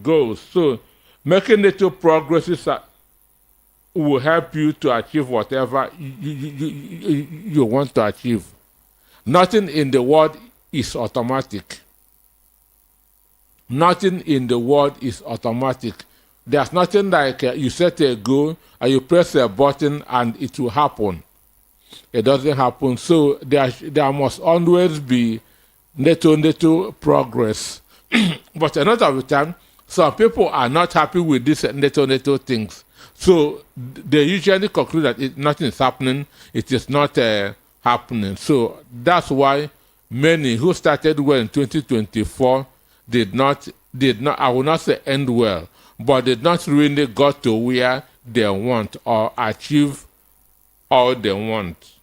goals. So making little progresses will help you to achieve whatever you want to achieve. Nothing in the world is automatic. Nothing in the world is automatic. There's nothing like you set a goal and you press a button and it will happen. It doesn't happen. So there must always be little progress. But a lot of the time, some people are not happy with these little things. So they usually conclude that nothing is happening. It is not happening. So that's why many who started well in 2024 did not, I will not say end well, but did not really got to where they want or achieve all they want.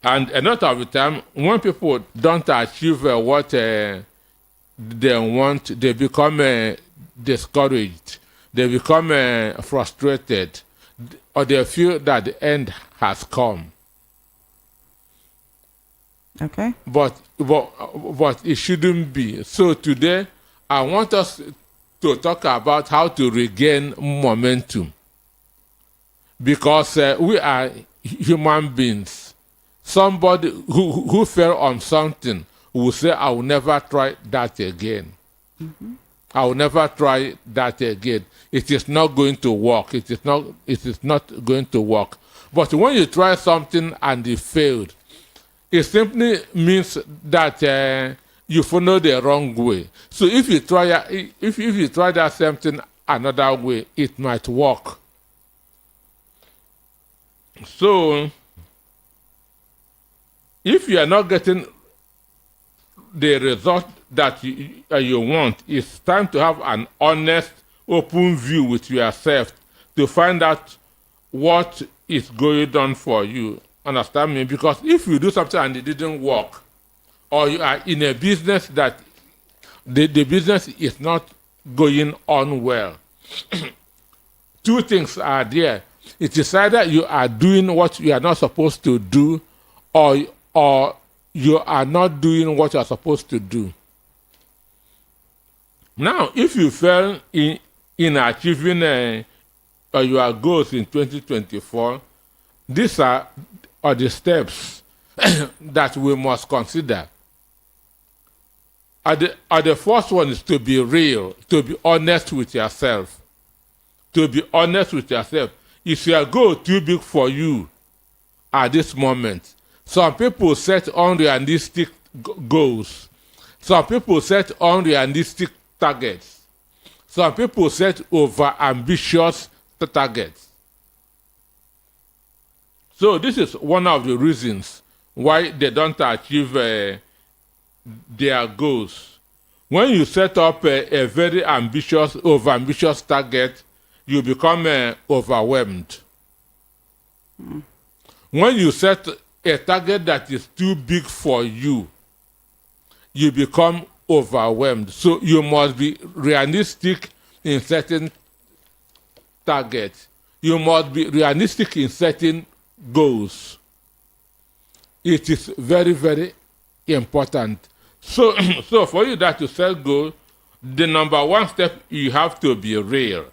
And a lot of the time, when people don't achieve what they want, they become discouraged, they become frustrated, or they feel that the end has come. Okay. But it shouldn't be. So today, I want us to talk about how to regain momentum, because we are human beings. Somebody who fell on something will say, I will never try that again. Mm-hmm. I will never try that again. It is not going to work. It is not going to work. But when you try something and it failed, it simply means that you follow the wrong way. So if you try that same thing another way, it might work. So if you are not getting the result that you want, it's time to have an honest, open view with yourself to find out what is going on for you. Understand me? Because if you do something and it didn't work, or you are in a business that the business is not going on well, two things are there. It is either you are doing what you are not supposed to do, or you are not doing what you are supposed to do. Now, if you fail in achieving your goals in 2024, these are the steps that we must consider. The first one is to be real, to be honest with yourself. To be honest with yourself. Is your goal too big for you at this moment? Some people set unrealistic goals. Some people set unrealistic targets. Some people set over-ambitious targets. So this is one of the reasons why they don't achieve their goals. When you set up a very over-ambitious target, you become overwhelmed. Mm. When you set a target that is too big for you, you become overwhelmed. So you must be realistic in setting targets. You must be realistic in setting goals. It is very, very important. So for you that to set goals, the number one step, you have to be real.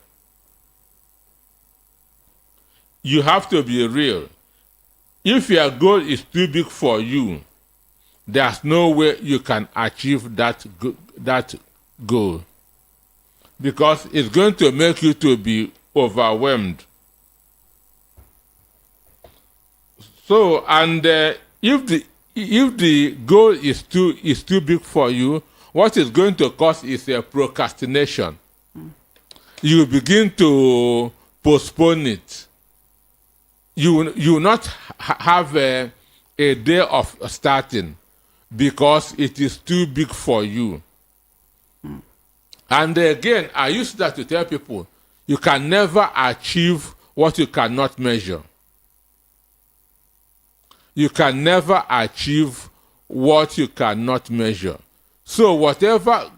You have to be real. If your goal is too big for you, there's no way you can achieve that goal, because it's going to make you to be overwhelmed. So, and if the goal is too big for you, what is going to cause is a procrastination. You begin to postpone it. You will not have a day of starting because it is too big for you. And again, I use that to tell people, you can never achieve what you cannot measure. You can never achieve what you cannot measure. So whatever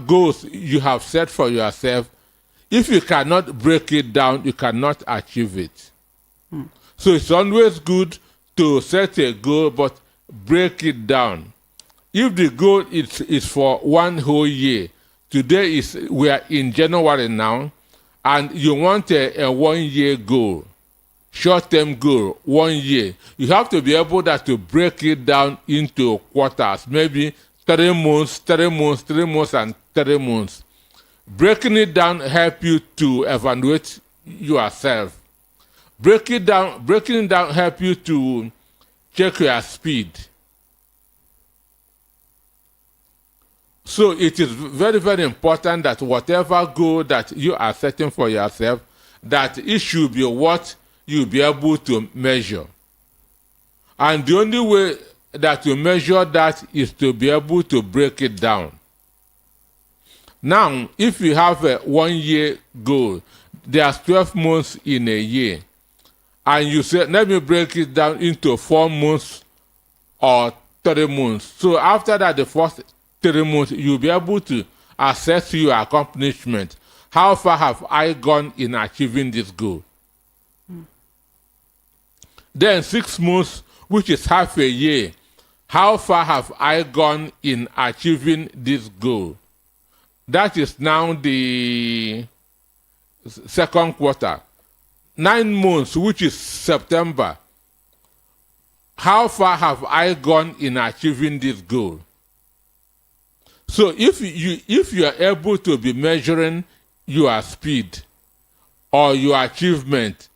goals you have set for yourself, if you cannot break it down, you cannot achieve it. So it's always good to set a goal, but break it down. If the goal is for one whole year, today we are in January now, and you want a 1 year goal, short-term goal, 1 year, you have to be able to break it down into quarters, maybe 3 months, 3 months, 3 months, and 3 months. Breaking it down help you to evaluate yourself. Breaking it down help you to check your speed. So it is very, very important that whatever goal that you are setting for yourself, that it should be what you'll be able to measure. And the only way that you measure that is to be able to break it down. Now, if you have a 1 year goal, there's 12 months in a year, and you say, let me break it down into 4 months or 3 months. So after that, the first 3 months, you'll be able to assess your accomplishment. How far have I gone in achieving this goal? Then 6 months, which is half a year, how far have I gone in achieving this goal? That is now the second quarter. 9 months, which is September, how far have I gone in achieving this goal? So if you are able to be measuring your speed or your achievement,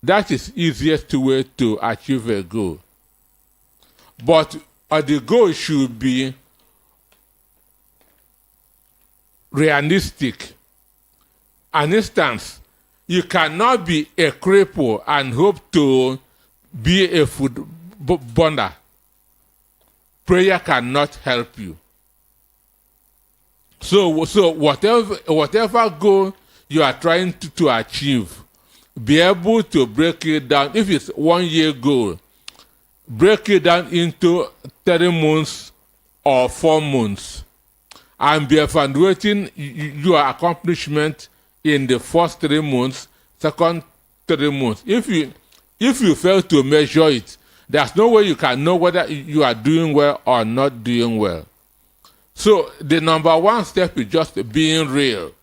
that is easiest way to achieve a goal. But the goal should be realistic. An instance, you cannot be a cripple and hope to be a food burner. Prayer cannot help you. So whatever goal you are trying to achieve, be able to break it down. If it's 1 year goal, break it down into 3 months or 4 months, and be evaluating your accomplishment in the first 3 months, second 3 months. If you fail to measure it, there's no way you can know whether you are doing well or not doing well. So the number one step is just being real.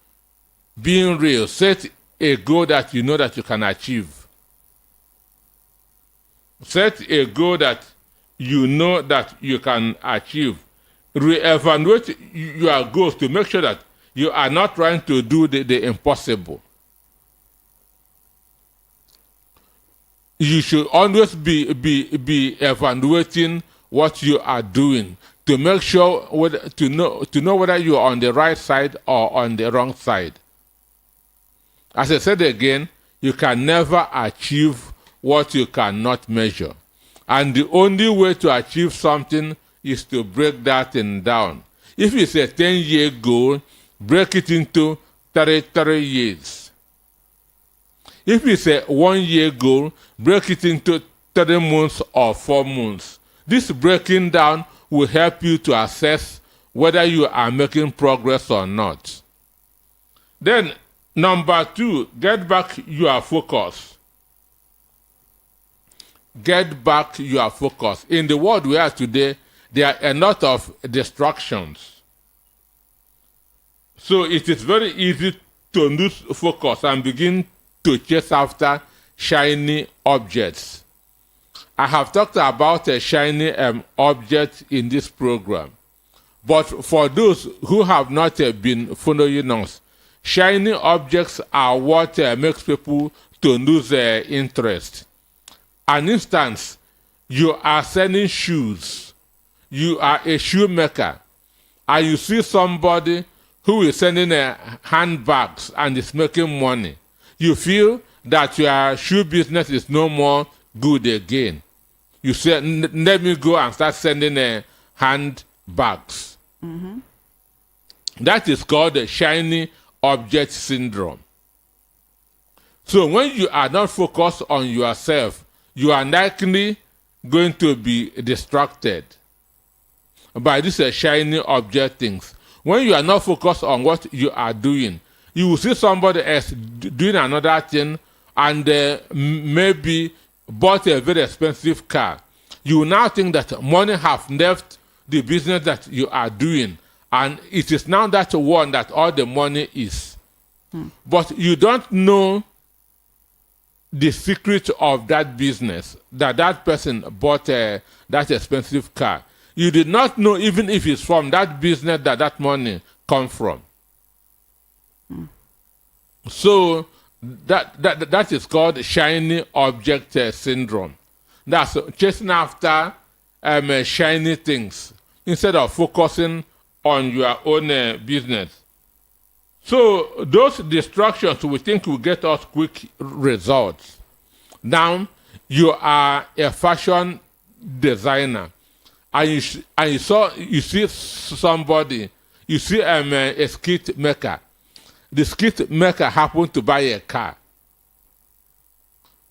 Being real. Set a goal that you know that you can achieve. Set a goal that you know that you can achieve. Re-evaluate your goals to make sure that you are not trying to do the impossible. You should always be evaluating what you are doing to make sure to know whether you are on the right side or on the wrong side. As I said again, you can never achieve what you cannot measure. And the only way to achieve something is to break that thing down. If it's a 10-year goal, break it into 33 years. If it's a 1 year goal, break it into 3 months or 4 months. This breaking down will help you to assess whether you are making progress or not. Then, number 2, get back your focus. Get back your focus. In the world we are today, there are a lot of distractions. So it is very easy to lose focus and begin to chase after shiny objects. I have talked about a shiny object in this program. But for those who have not been following us, shiny objects are what makes people to lose interest. An instance, you are selling shoes. You are a shoemaker, and you see somebody who is selling handbags and is making money. You feel that your shoe business is no more good again. You say, let me go and start selling handbags. Mm-hmm. That is called the shiny object syndrome. So when you are not focused on yourself, you are likely going to be distracted by these shiny object things. When you are not focused on what you are doing, you will see somebody else doing another thing and maybe bought a very expensive car. You will now think that money have left the business that you are doing, and it is now that one that all the money is. But you don't know the secret of that business, that person bought that expensive car. You did not know even if it's from that business that money come from. So that is called shiny object syndrome. That's chasing after shiny things instead of focusing on your own business. So those distractions we think will get us quick results. Now you are a fashion designer, and you see somebody, you see a skit maker. The skit maker happened to buy a car,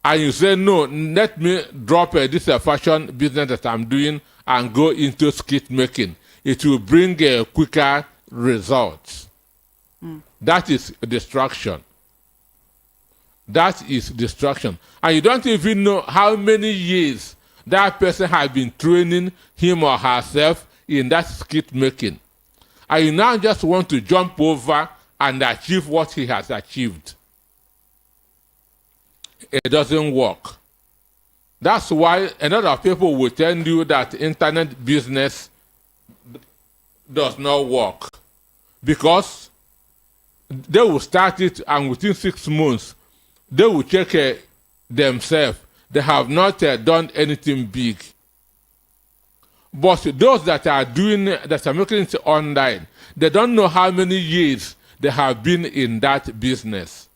and you say, no, let me drop this fashion business that I'm doing and go into skit making. It will bring quicker results. That is distraction. That is distraction. And you don't even know how many years that person has been training him or herself in that skit making. And you now just want to jump over and achieve what he has achieved. It doesn't work. That's why a lot of people will tell you that internet business does not work, because they will start it and within 6 months they will check themselves. They have not done anything big. But those that are making it online, they don't know how many years they have been in that business.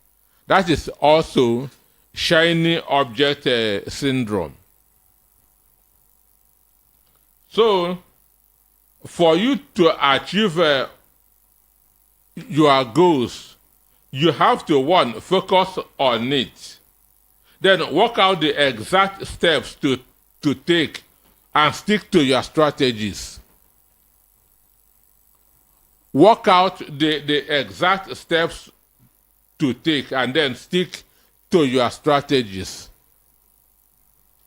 That is also shiny object syndrome. So for you to achieve your goals, you have to, one, focus on it. Then work out the exact steps to take and stick to your strategies. Work out the exact steps to take and then stick to your strategies.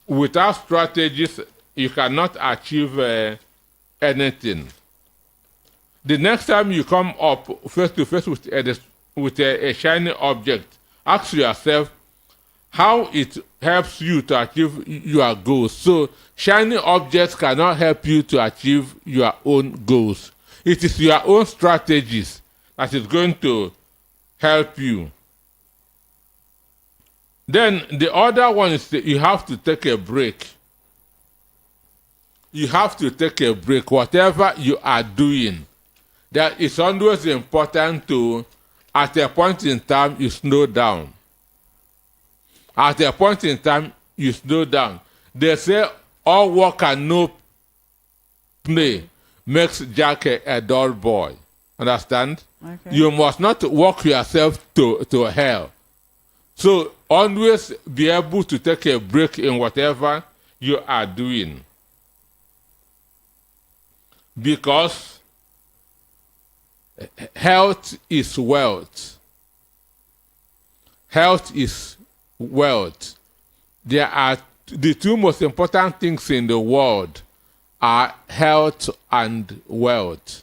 Without strategies, you cannot achieve anything. The next time you come up face to face with a shiny object, ask yourself how it helps you to achieve your goals. So shiny objects cannot help you to achieve your own goals. It is your own strategies that is going to help you. Then the other one is that you have to take a break. You have to take a break. Whatever you are doing, that it's always important to, at a point in time, you slow down. At a point in time, you slow down. They say all work and no play makes Jack a dull boy. Understand? Okay. You must not work yourself to hell. So always be able to take a break in whatever you are doing. Because health is wealth. Health is wealth. There are the two most important things in the world are health and wealth.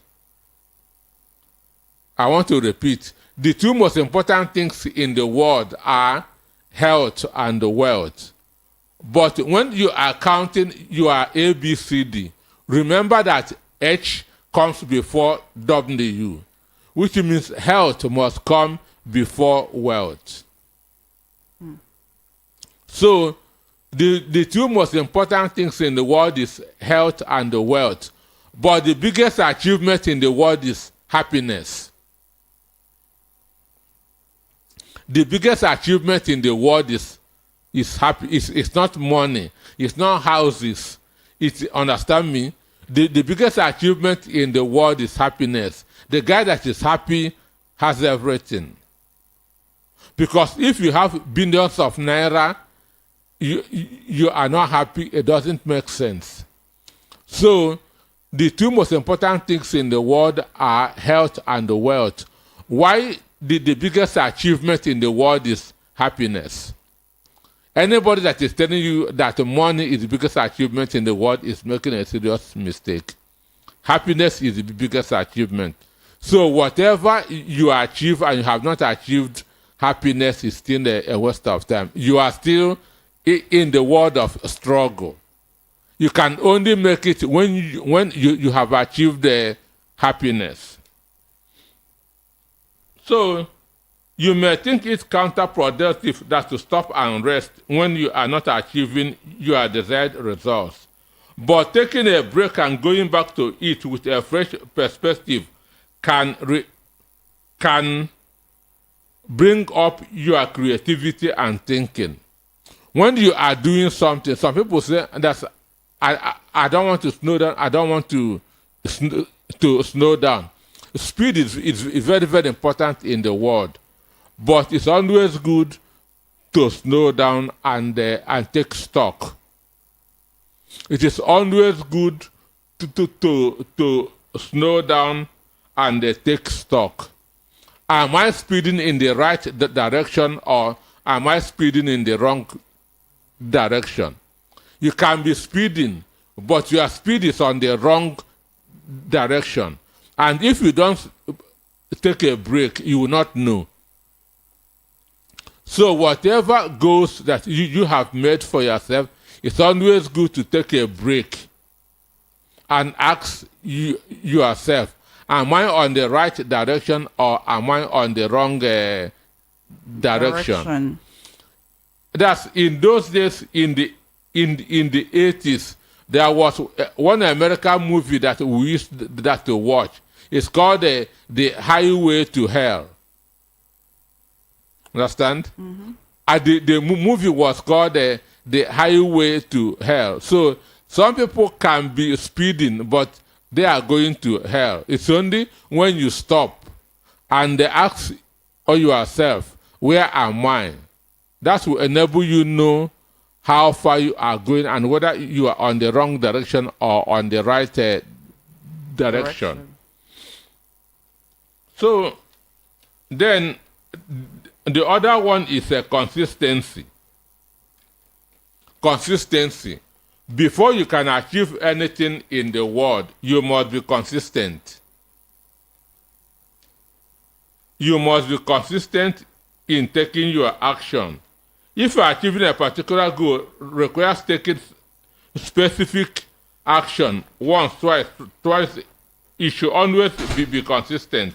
I want to repeat. The two most important things in the world are health and wealth. But when you are counting your ABCD, remember that H comes before W, which means health must come before wealth. So the two most important things in the world is health and wealth. But the biggest achievement in the world is happiness. The biggest achievement in the world is happy. It's not money. It's not houses. It's, understand me? The biggest achievement in the world is happiness. The guy that is happy has everything. Because if you have billions of naira, you are not happy, it doesn't make sense. So the two most important things in the world are health and wealth. Why the biggest achievement in the world is happiness? Anybody that is telling you that money is the biggest achievement in the world is making a serious mistake. Happiness is the biggest achievement. So whatever you achieve and you have not achieved, happiness is still a waste of time. You are still in the world of struggle. You can only make it when you have achieved the happiness. So you may think it's counterproductive that to stop and rest when you are not achieving your desired results. But taking a break and going back to it with a fresh perspective can bring up your creativity and thinking. When you are doing something, some people say that's I don't want to slow down. I don't want to slow down. Speed is very, very important in the world, but it's always good to slow down and take stock. It is always good to slow down and take stock. Am I speeding in the right direction, or am I speeding in the wrong direction? You can be speeding, but your speed is on the wrong direction. And if you don't take a break, you will not know. So whatever goals that you have made for yourself, it's always good to take a break and ask yourself, am I on the right direction or am I on the wrong direction? That's in those days, in the 80s, there was one American movie that we used to watch. It's called The Highway to Hell. Understand? Mm-hmm. And the movie was called The Highway to Hell. So some people can be speeding, but they are going to hell. It's only when you stop and they ask yourself, where am I? That will enable you know how far you are going and whether you are on the wrong direction or on the right direction. So then the other one is consistency. Consistency. Before you can achieve anything in the world, you must be consistent. You must be consistent in taking your action. If achieving a particular goal requires taking specific action once, twice, it should always be consistent.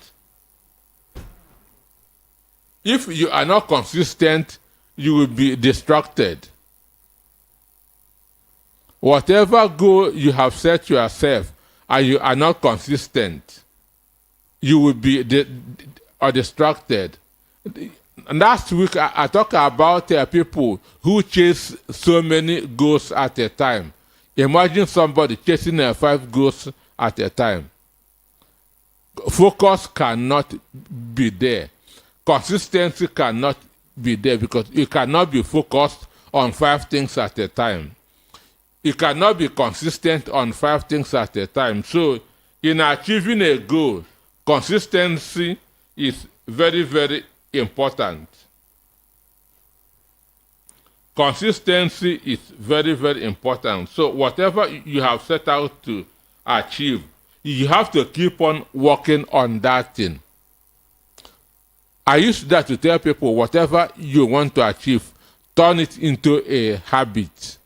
If you are not consistent, you will be distracted. Whatever goal you have set yourself and you are not consistent, you will be distracted. Last week, I talked about people who chase so many goals at a time. Imagine somebody chasing 5 goals at a time. Focus cannot be there. Consistency cannot be there because you cannot be focused on 5 things at a time. You cannot be consistent on 5 things at a time. So, in achieving a goal, consistency is very, very important. Consistency is very, very important. So, whatever you have set out to achieve, you have to keep on working on that thing. I used that to tell people, whatever you want to achieve, turn it into a habit.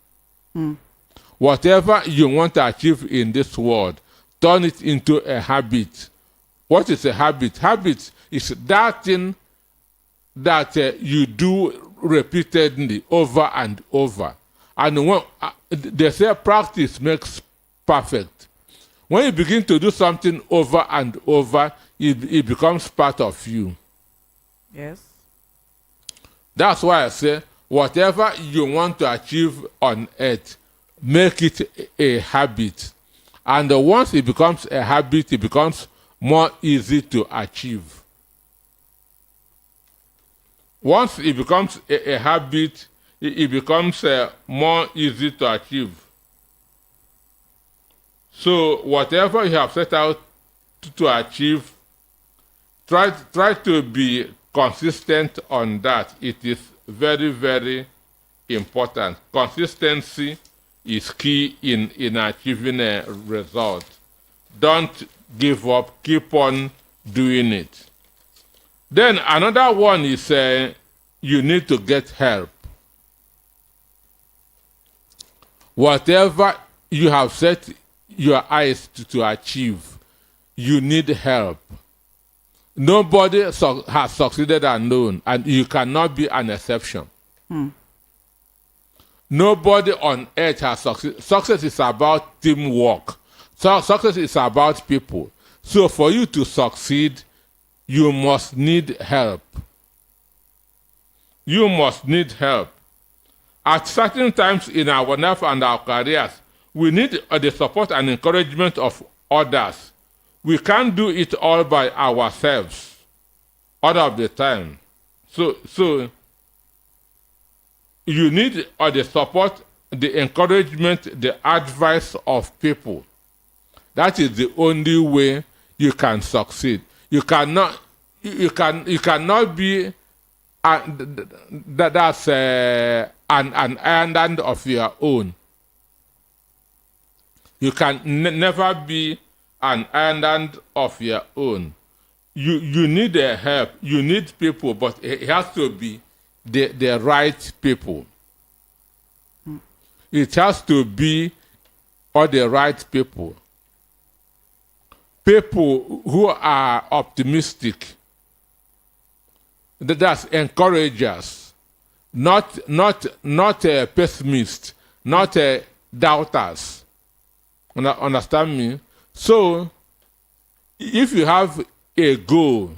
Whatever you want to achieve in this world, turn it into a habit. What is a habit? Habit is that thing that you do repeatedly over and over. And when they say practice makes perfect. When you begin to do something over and over, it becomes part of you. Yes. That's why I say, whatever you want to achieve on earth, make it a habit. And once it becomes a habit, it becomes more easy to achieve. Once it becomes a habit, it becomes more easy to achieve. So whatever you have set out to achieve, try to be consistent on that. It is very, very important. Consistency is key in achieving a result. Don't give up. Keep on doing it. Then another one is you need to get help. Whatever you have set your eyes to achieve, you need help. Nobody has succeeded alone, and you cannot be an exception. Nobody on earth has succeeded. Success is about teamwork. So success is about people. So for you to succeed, you must need help. You must need help. At certain times in our life and our careers, we need the support and encouragement of others. We can't do it all by ourselves all of the time. So you need the support, the encouragement, the advice of people. That is the only way you can succeed. You cannot be that's an island of your own. You can never be an island of your own. You need help. You need people, but it has to be the right people. It has to be all the right people. People who are optimistic. That's encouragers, not pessimists, not doubters. Understand me? So, if you have a goal,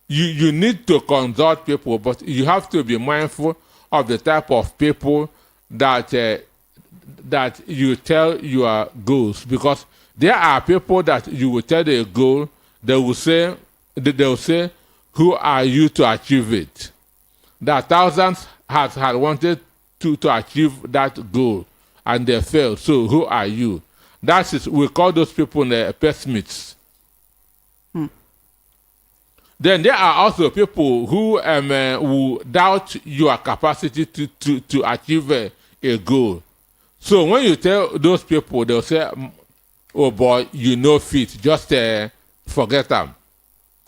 you need to consult people, but you have to be mindful of the type of people that you tell your goals, because there are people that you will tell a goal, they will say, who are you to achieve it? There are thousands had wanted to achieve that goal, and they failed. So who are you? That is, we call those people pessimists. Then there are also people who doubt your capacity to achieve a goal. So when you tell those people, they'll say, oh boy, you know fit, just forget them.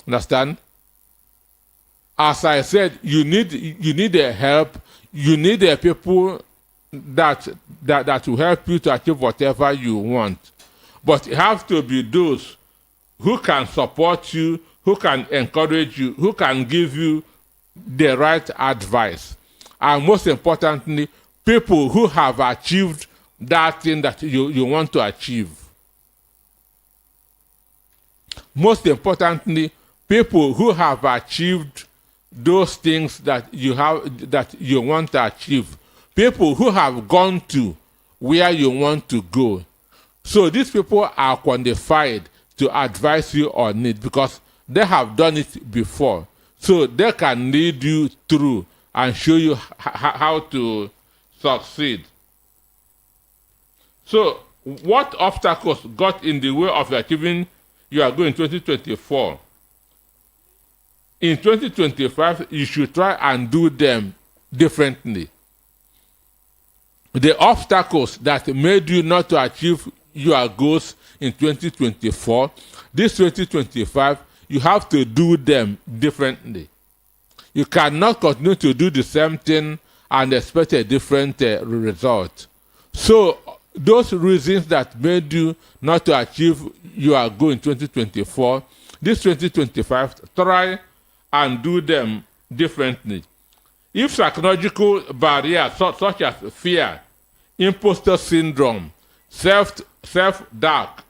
Understand? As I said, you need help. You need people that will help you to achieve whatever you want. But it has to be those who can support you, who can encourage you, who can give you the right advice. And most importantly, people who have achieved that thing that you want to achieve. Most importantly, people who have achieved those things that you want to achieve. People who have gone to where you want to go. So these people are qualified to advise you on it because they have done it before. So they can lead you through and show you how to succeed. So what obstacles got in the way of achieving your goal in 2024? In 2025, you should try and do them differently. The obstacles that made you not to achieve your goals in 2024, this 2025, you have to do them differently. You cannot continue to do the same thing and expect a different result. So those reasons that made you not to achieve your goal in 2024, this 2025, try and do them differently. If psychological barriers such as fear, imposter syndrome, self-doubt,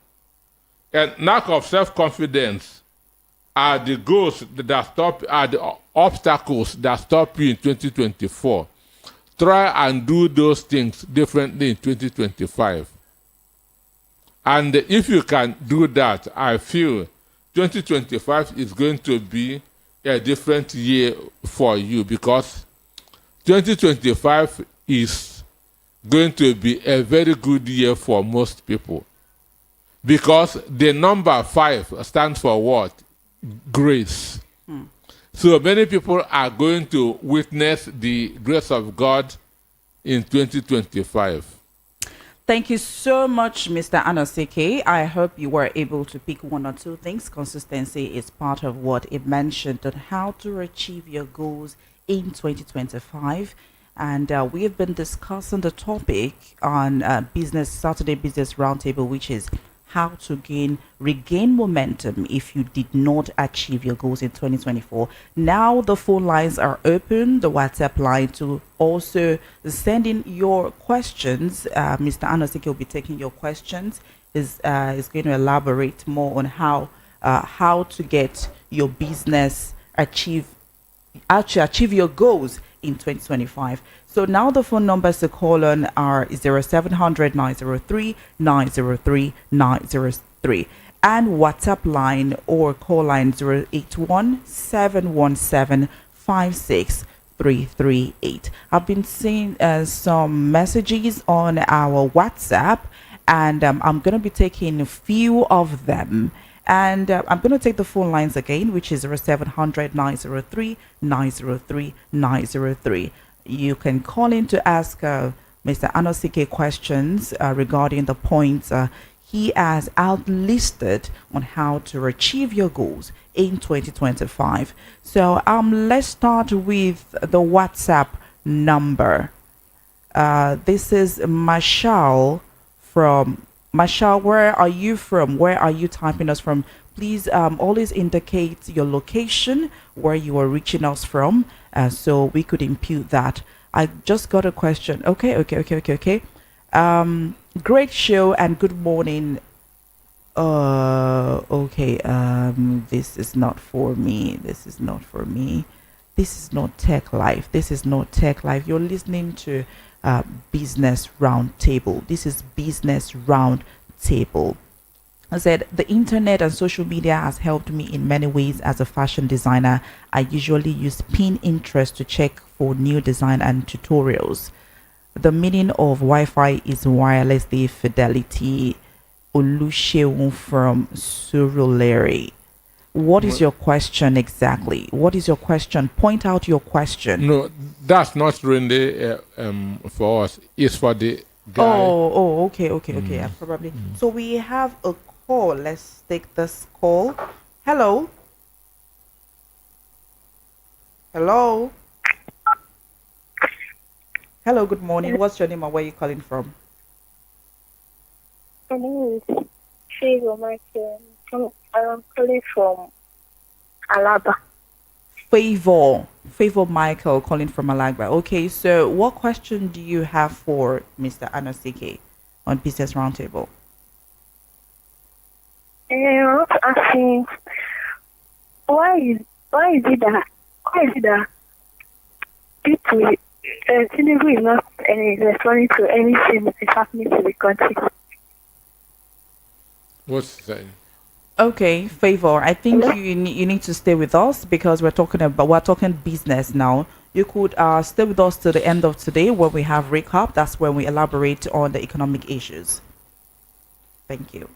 and lack of self-confidence are the obstacles that stop you in 2024, try and do those things differently in 2025. And if you can do that, I feel 2025 is going to be a different year for you, because 2025 is going to be a very good year for most people, because the number 5 stands for what? Grace. So many people are going to witness the grace of God in 2025. Thank you so much, Mr. Anosike. I hope you were able to pick one or two things. Consistency is part of what it mentioned on how to achieve your goals in 2025. And we have been discussing the topic on Business Saturday Business Roundtable, which is how to regain momentum if you did not achieve your goals in 2024. Now the phone lines are open, the WhatsApp line to also send in your questions. Mr. Anosike will be taking your questions. Is going to elaborate more on how to get your business achieve your goals in 2025. So now the phone numbers to call on are 0700 903 903 903 and WhatsApp line or call line 081 717 56338. I've been seeing some messages on our WhatsApp, and I'm going to be taking a few of them. And I'm going to take the phone lines again, which is 0700 903 903 903. You can call in to ask Mr. Anosike questions regarding the points he has outlisted on how to achieve your goals in 2025. So let's start with the WhatsApp number. This is Marshall, where are you from? Where are you typing us from? Please always indicate your location where you are reaching us from, so we could impute that. I just got a question. Okay. Great show and good morning. Okay. This is not for me. This is not for me. This is not Tech Life. This is not Tech Life. You're listening to Business Roundtable. This is Business Roundtable. I said the internet and social media has helped me in many ways as a fashion designer. I usually use Pinterest to check for new design and tutorials. The meaning of Wi-Fi is wirelessly fidelity. Oluseun from Surulere. What is your question exactly? What is your question? Point out your question. No, that's not really for us. It's for the guy. Okay. Yeah, probably. So we have a call. Let's take this call. Hello. Hello. Hello, good morning. What's your name and where are you calling from? My name is Favor Michael. I'm calling from Alaba. Favor Michael calling from Alagba. Okay, so what question do you have for Mr. Anosike on Business Roundtable? I was asking why is it that people Tinubu is not responding to anything that is happening to the country. What's that? Okay, Favor, I think you need to stay with us because we're talking business now. You could stay with us to the end of today where we have recap. That's when we elaborate on the economic issues. Thank you.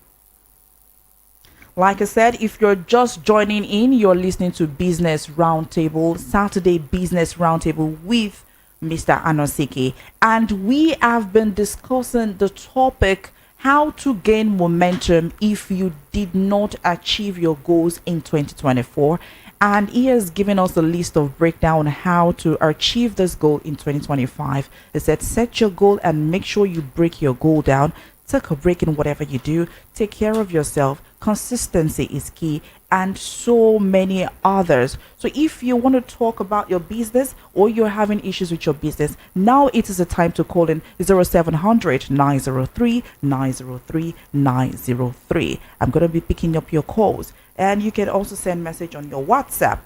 Like I said, if you're just joining in, you're listening to Business Roundtable, Saturday Business Roundtable with Mr. Anosike. And we have been discussing the topic how to gain momentum if you did not achieve your goals in 2024. And he has given us a list of breakdown how to achieve this goal in 2025. He said, set your goal and make sure you break your goal down. Take a break in whatever you do. Take care of yourself. Consistency is key, and so many others. So if you want to talk about your business or you're having issues with your business, now it is the time to call in 0700 903 903 903. I'm going to be picking up your calls, and you can also send message on your WhatsApp.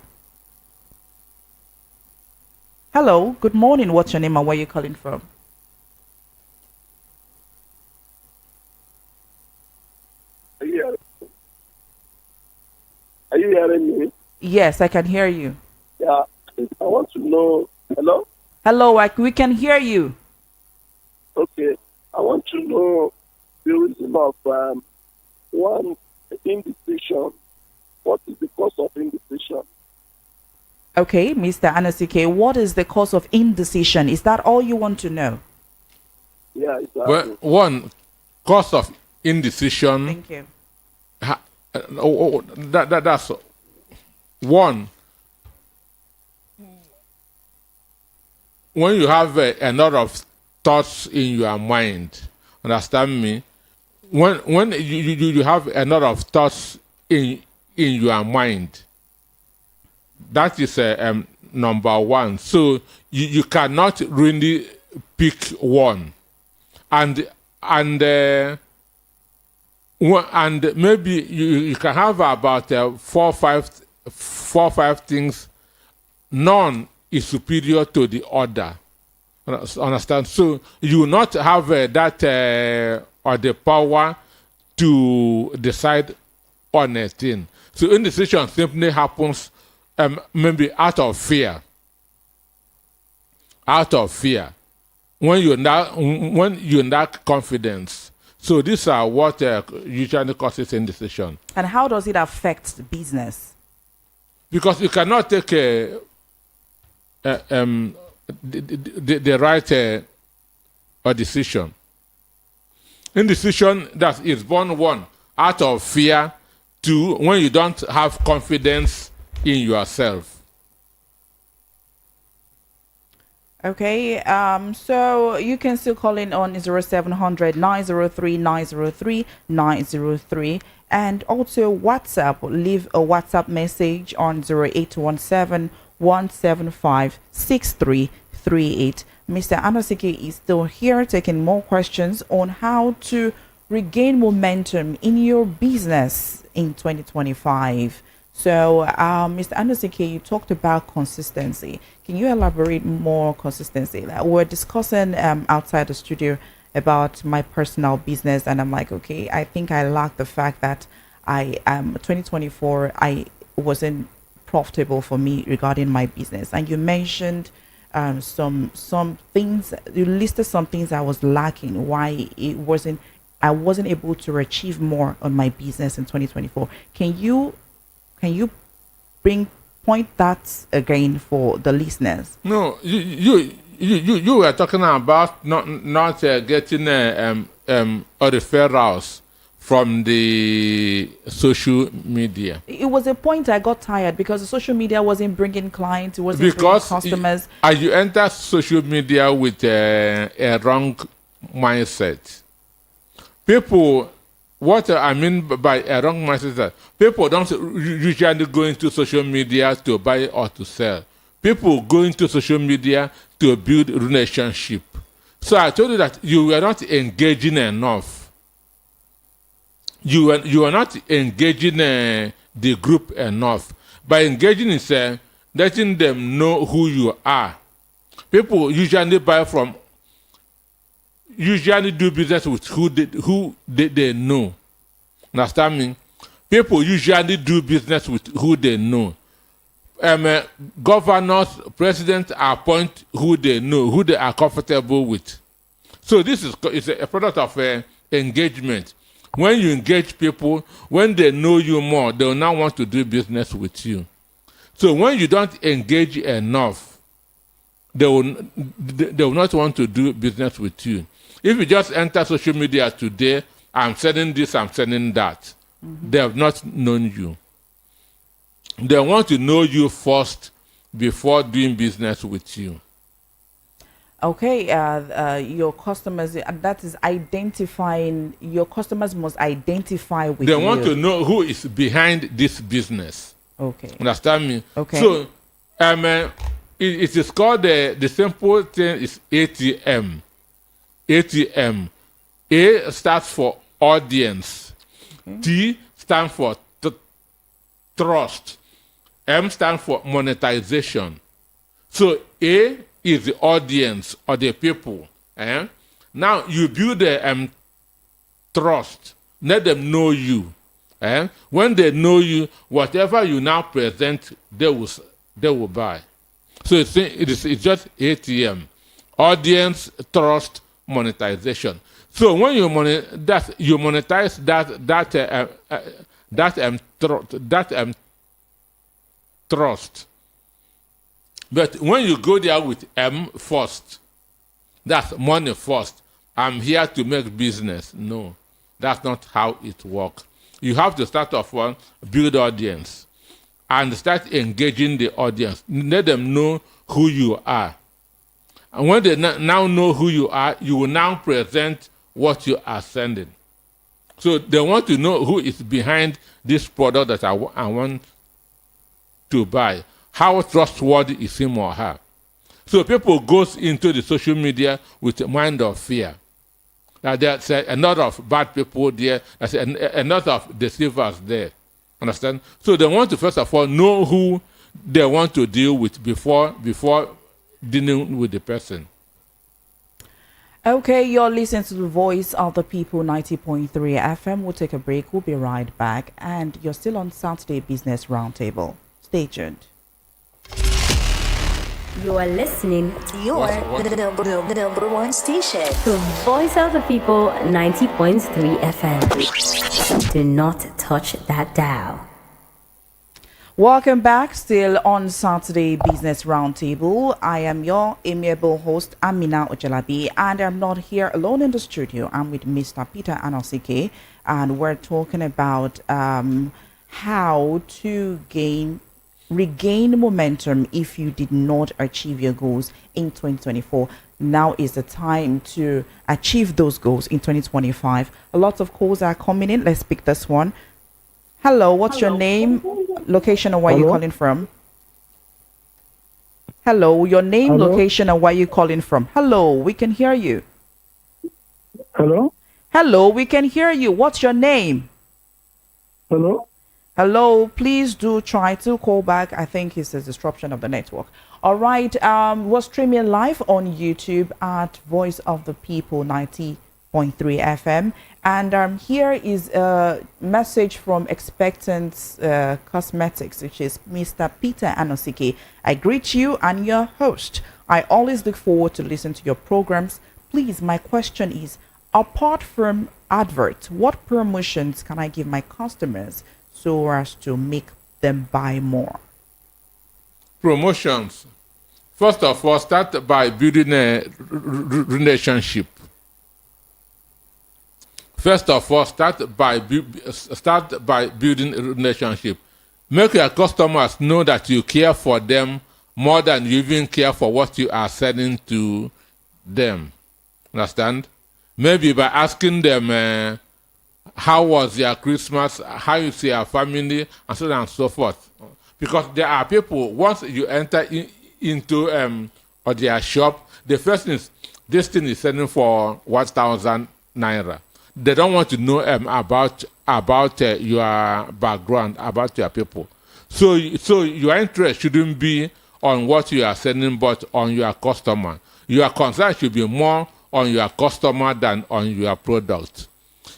Hello, good morning. What's your name and where are you calling from? Are you hearing me? Yes, I can hear you. Yeah. I want to know. Hello? Hello, we can hear you. Okay. I want to know the reason of one indecision. What is the cause of indecision? Okay, Mr. Anosike, what is the cause of indecision? Is that all you want to know? Yeah, exactly. Well, one, cause of indecision. Thank you. That's one. When you have a lot of thoughts in your mind, understand me? When you have a lot of thoughts in your mind, that is number one. So you cannot really pick one, and maybe you can have about four or five things. None is superior to the other. Understand? So you will not have that or the power to decide on a thing. So indecision simply happens maybe out of fear. Out of fear. When you lack confidence. So these are what usually causes indecision. And how does it affect the business? Because you cannot take the right a decision. Indecision that is born one out of fear, two when you don't have confidence in yourself. Okay, so you can still call in on 0700 903 903 903 and also WhatsApp. Leave a WhatsApp message on 0817 175 6338. Mr. Anosike is still here taking more questions on how to regain momentum in your business in 2025. So, Mr. Anosike, you talked about consistency. Can you elaborate more consistency? Like, we're discussing outside the studio about my personal business, and I'm like, okay, I think I lack the fact that 2024, I wasn't profitable for me regarding my business. And you mentioned some things. You listed some things I was lacking. Why I wasn't able to achieve more on my business in 2024. Can you point that again for the listeners? No, you were talking about not getting referrals from the social media. It was a point I got tired because the social media wasn't bringing clients, it wasn't bringing customers. You enter social media with a wrong mindset. People, what I mean by a wrong mindset is that people don't usually go into social media to buy or to sell. People go into social media to build relationship. So I told you that you were not engaging enough. You are not engaging the group enough. By engaging is letting them know who you are. People usually do business with who they know. Understand me? People usually do business with who they know. Governors, presidents appoint who they know, who they are comfortable with. So this is a product of engagement. When you engage people, when they know you more, they will now want to do business with you. So when you don't engage enough, they will not want to do business with you. If you just enter social media today, I'm selling this, I'm selling that, they have not known you. They want to know you first before doing business with you. Okay, your customers, that is identifying, your customers must identify with you. They want to know who is behind this business. Okay. Understand me? Okay. So, it is called, the simple thing is ATM. ATM. A stands for audience. Okay. T stands for trust. M stands for monetization. So, A is the audience or the people. Now you build the trust. Let them know you. When they know you, whatever you now present, they will buy. So it's just ATM. Audience, trust, monetization. So when you monetize that trust. But when you go there with M first, that's money first, I'm here to make business. No, that's not how it works. You have to start off on build audience and start engaging the audience. Let them know who you are. And when they now know who you are, you will now present what you are sending. So they want to know who is behind this product that I want to buy. How trustworthy is him or her? So people goes into the social media with a mind of fear. There's a lot of bad people there. There's a lot of deceivers there. Understand? So they want to first of all know who they want to deal with before dealing with the person. Okay, you're listening to the Voice of the People 90.3 FM. We'll take a break. We'll be right back. And you're still on Saturday Business Roundtable. Stay tuned. You are listening to the number one station. The Voice of the People 90.3 FM. Do not touch that dial. Welcome back, still on Saturday Business Roundtable. I am your amiable host, Amina Ojalabi, and I'm not here alone in the studio. I'm with Mr. Peter Anosike, and we're talking about how to regain momentum if you did not achieve your goals in 2024. Now is the time to achieve those goals in 2025. A lot of calls are coming in. Let's pick this one. Hello, what's your name, location, and where you're calling from? Hello, your name, location, and where you're calling from. Hello, we can hear you. Hello? Hello, we can hear you. What's your name? Hello? Hello, please do try to call back. I think it's a disruption of the network. All right, we're streaming live on YouTube at Voice of the People 90.3 FM. And here is a message from Expectant Cosmetics, which is Mr. Peter Anosike. I greet you and your host. I always look forward to listen to your programs. Please, my question is, apart from adverts, what promotions can I give my customers so as to make them buy more? Promotions. First of all, start by building a relationship. First of all, start by building a relationship. Make your customers know that you care for them more than you even care for what you are selling to them. Understand? Maybe by asking them how was their Christmas, how you see your family, and so on and so forth. Because there are people, once you enter into their shop, the first thing is, this thing is selling for 1,000 naira. They don't want to know about your background, about your people. So your interest shouldn't be on what you are selling, but on your customer. Your concern should be more on your customer than on your product.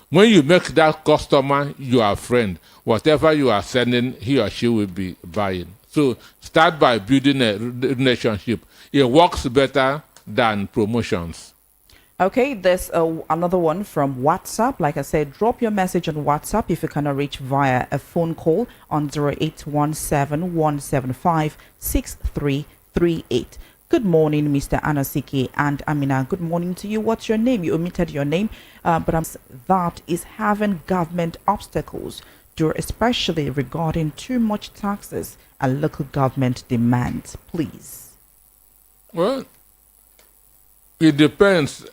When you make that customer your friend, whatever you are selling, he or she will be buying. So start by building a relationship. It works better than promotions. Okay, there's another one from WhatsApp. Like I said, drop your message on WhatsApp if you cannot reach via a phone call on 0817 175 6338. Good morning, Mr. Anosike and Amina. Good morning to you. What's your name? You omitted your name, but that is having government obstacles, especially regarding too much taxes and local government demands. Please. Well, it depends.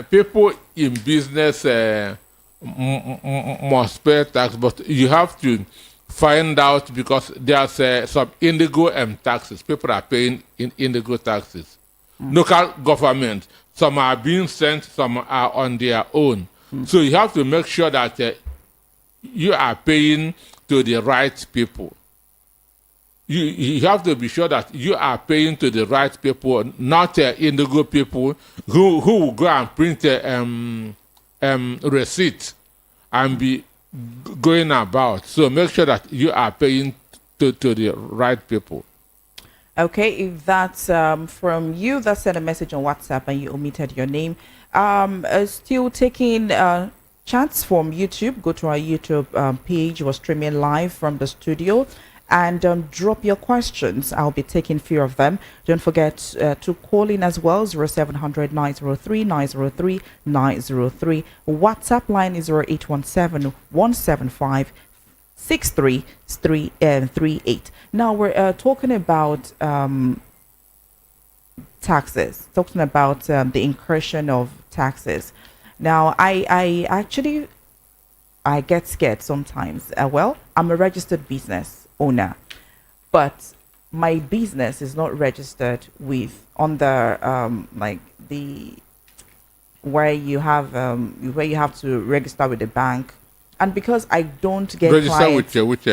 People in business must pay tax, but you have to find out, because there's some indigo taxes. People are paying indigo taxes. Local government, some are being sent, some are on their own. So you have to make sure that you are paying to the right people. You have to be sure that you are paying to the right people, not indigo people who will go and print a receipt and be going about. So make sure that you are paying to the right people. Okay, if that's from you that sent a message on WhatsApp and you omitted your name, still taking chats from YouTube. Go to our YouTube page. We're streaming live from the studio. and drop your questions. I'll be taking few of them. Don't forget to call in as well, 0700 903 903 903. WhatsApp line is 0817 175 6338. Now we're talking about taxes, talking about the incursion of taxes. Now I actually I get scared sometimes. Well, I'm a registered business owner, but my business is not registered with under like the where you have to register with the bank, and because I don't get Register clients, with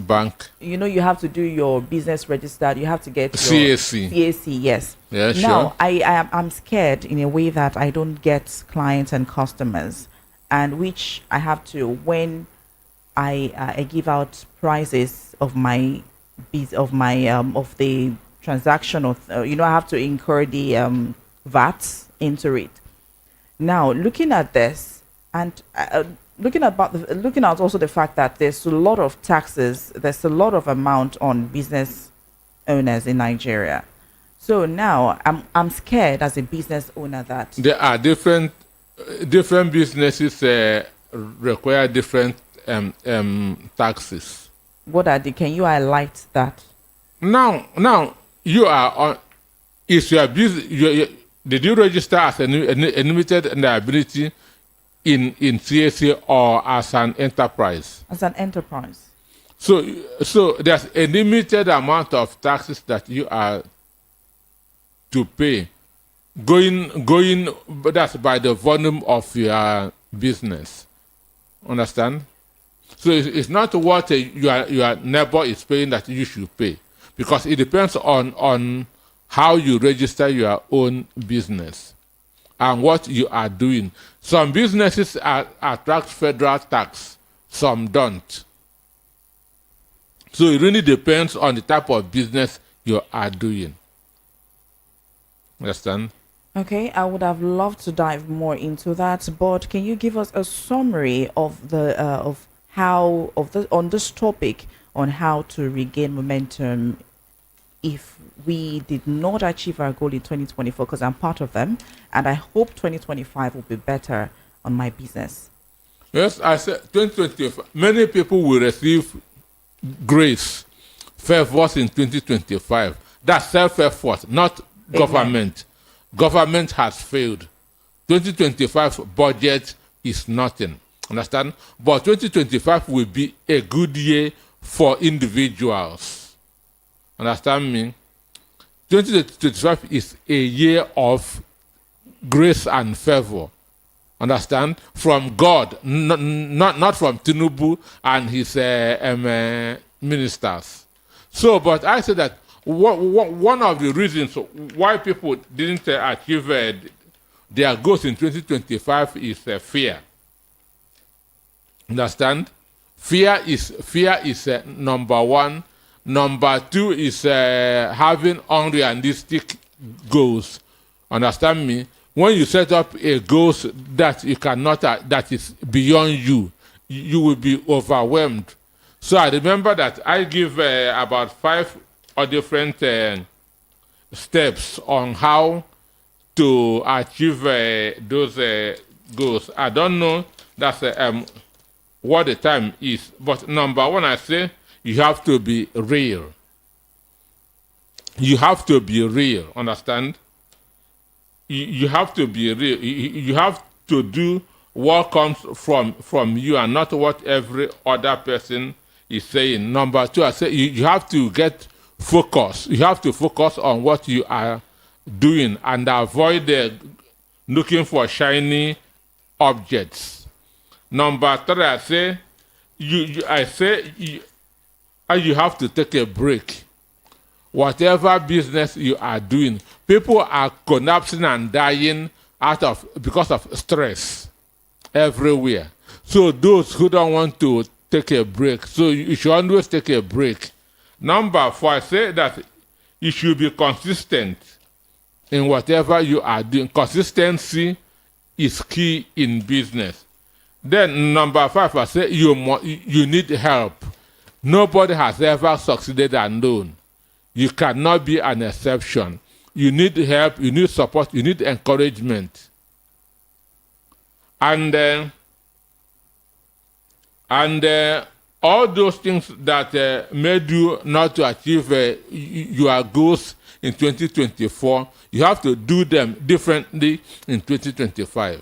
bank. you know, you have to do your business registered. You have to get your CAC. CAC, yes. Yeah, Now sure. I'm scared in a way that I don't get clients and customers, and which I have to when I give out prices of my of the transaction of you know, I have to incur the VAT into it. Now looking at this and looking at also the fact that there's a lot of taxes, there's a lot of amount on business owners in Nigeria. So now I'm scared as a business owner that There are different businesses require different taxes. what are the can you highlight that? Now you are on. Is your business? Did you register as a limited liability in CAC or as an enterprise? As an enterprise. So there's a limited amount of taxes that you are to pay. Going, but that's by the volume of your business. Understand? So it's not what your neighbor is paying that you should pay, because it depends on how you register your own business and what you are doing. Some businesses attract federal tax, some don't. So it really depends on the type of business you are doing. Understand? Okay, I would have loved to dive more into that, but can you give us a summary of the of how of the on this topic on how to regain momentum if we did not achieve our goal in 2024? Because I'm part of them, and I hope 2025 will be better on my business. Yes, I said 2025. Many people will receive grace, favors in 2025. That's self-effort, not government. Government has failed. 2025 budget is nothing. Understand? But 2025 will be a good year for individuals. Understand me? 2025 is a year of grace and favor. Understand? From God, not from Tinubu and his ministers. So, but I say that one of the reasons why people didn't achieve their goals in 2025 is fear. Understand? Fear is number one. Number two is having unrealistic goals. Understand me? When you set up a goals that you cannot, that is beyond you, you will be overwhelmed. So I remember that I give about 5 or different steps on how to achieve those goals. I don't know that's what the time is, but number one, I say you have to be real. You have to be real. Understand? You have to be real. You have to do what comes from you and not what every other person is saying. Number two, I say you have to get focus. You have to focus on what you are doing and avoid looking for shiny objects. Number three, I say you have to take a break. Whatever business you are doing, people are collapsing and dying because of stress everywhere. So those who don't want to take a break, so you should always take a break. Number four, I say that you should be consistent in whatever you are doing. Consistency is key in business. Then number five, I say you need help. Nobody has ever succeeded alone. You cannot be an exception. You need help, you need support, you need encouragement. And all those things that made you not to achieve your goals in 2024, you have to do them differently in 2025.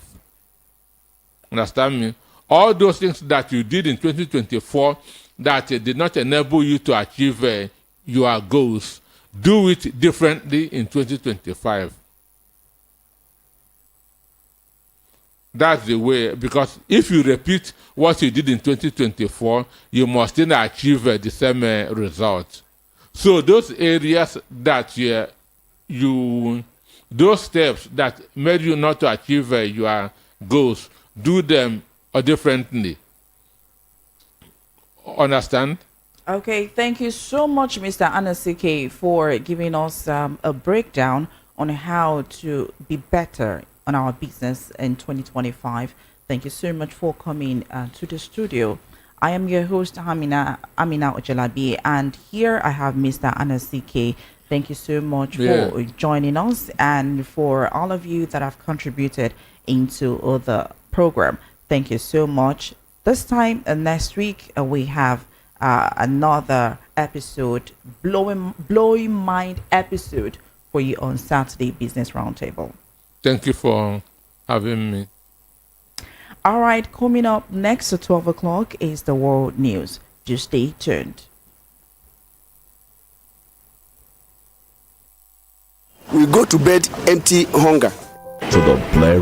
Understand me? All those things that you did in 2024 that did not enable you to achieve your goals, do it differently in 2025. That's the way, because if you repeat what you did in 2024, you must then achieve the same result. So those areas that those steps that made you not to achieve your goals, do them differently. Understand? Okay, thank you so much, Mr. Anasike, for giving us a breakdown on how to be better on our business in 2025. Thank you so much for coming to the studio. I am your host, Amina Ojalabi, and here I have Mr. Anasike. Thank you so much for joining us, and for all of you that have contributed into the program. Thank you so much. This time next week we have another episode, blowing mind episode for you on Saturday Business Roundtable. Thank you for having me. All right, coming up next at 12 o'clock is the world news. Just stay tuned. We go to bed empty hunger. To the Blair